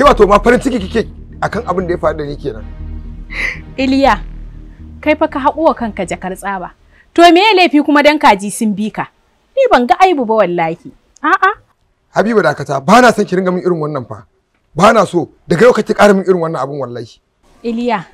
Ke wato ma farin ciki kike akan abin da ya faru da ni kenan. Iliya, kai fa ka haƙuwa kanka jakar tsaba. To me ya laifi kuma dan kaji sun bi ka? Ni ban ga aibu ba wallahi. A'a. Habiba dakata, ba na son ki ringa min irin wannan fa. Ba na so daga yau kake ƙara min irin wannan abun wallahi. Iliya,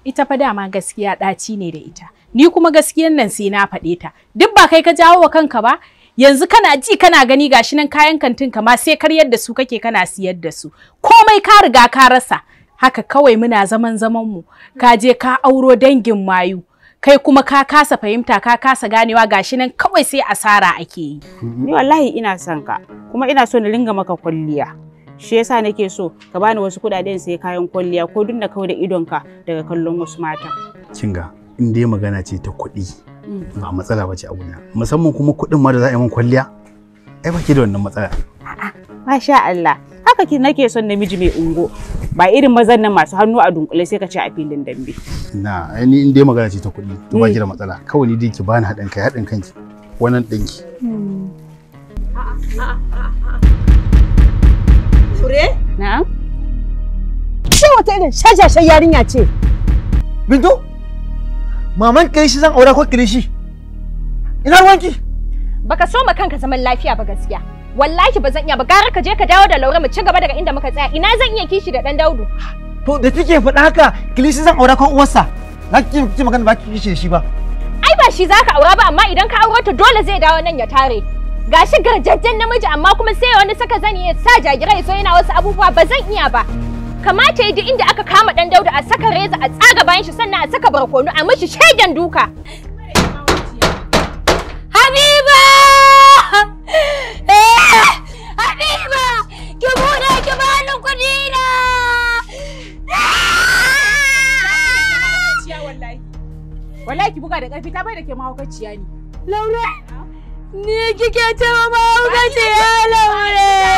ita fa dama gaskiya ɗaci ne da ita. Ni kuma gaskiyan nan sai na faɗe ta. Duk ba kai ka jawo wa kanka ba? Yanzu kana ji kana gani gashi nan kayan kantin ka ma sai karyar da su kake kana siyar da su. Komai ka riga ka rasa. Haka kawai muna zaman mu. Ka je ka auro dangin mayu. Kai kuma ka kasa fahimta ka kasa ganewa gashi nan kawai sai asara ake yi. Ni wallahi ina son ka kuma ina so na ringa maka kwalliya. Shi yasa nake so ka bani wasu kudaden sai kayan kwalliya ko duk da kawai da idonka daga kallon wasu mata. Kinga in dai magana ce ta kuɗi ba matsala bace a guna. Musamman kuma kuɗin ma da za a yi min kwalliya. Ai baki da wannan matsala. A'a, masha Allah. Haka nake son namiji mai ungo. Ba irin mazan nan masu hannu a dunkule sai ka ce a filin dambe. Na, ai ni in dai magana ce ta kuɗi to ba ki da matsala. Kawai ni dai ki bani haɗin kanki. Wannan ɗinki. Laure? Na'am. Ce wata irin shashashen yarinya ce. Bintu? Maman kirishi zan aura ko kirishi? Ina ruwanki? Baka so ma kanka zaman lafiya ba gaskiya. Wallahi ba zan iya ba, gara ka je ka dawo da Laure mu ci gaba daga inda muka tsaya. Ina zan iya kishi da dan Daudu? To da kike faɗa haka, kirishi zan aura ko uwarsa? Na ki magana ba ki kishi da shi ba. Ai ba shi zaka aura ba, amma idan ka auro ta dole zai dawo nan ya tare. Gashi garjajjen namiji amma kuma sai wani saka zani ya sa jagirai so yana wasu abubuwa ba zan iya ba. Kamata yi duk inda aka kama dan Daudu a saka reza a tsaga bayan shi sannan a saka barkono a mishi shegen duka. Habiba! Habiba! Ki bude ki bani kuɗi na! Wallahi ki buga da ƙarfi ta bai da ke mahaukaciya ne. Laure! Ni kike ce ma mahaukaciya Laure!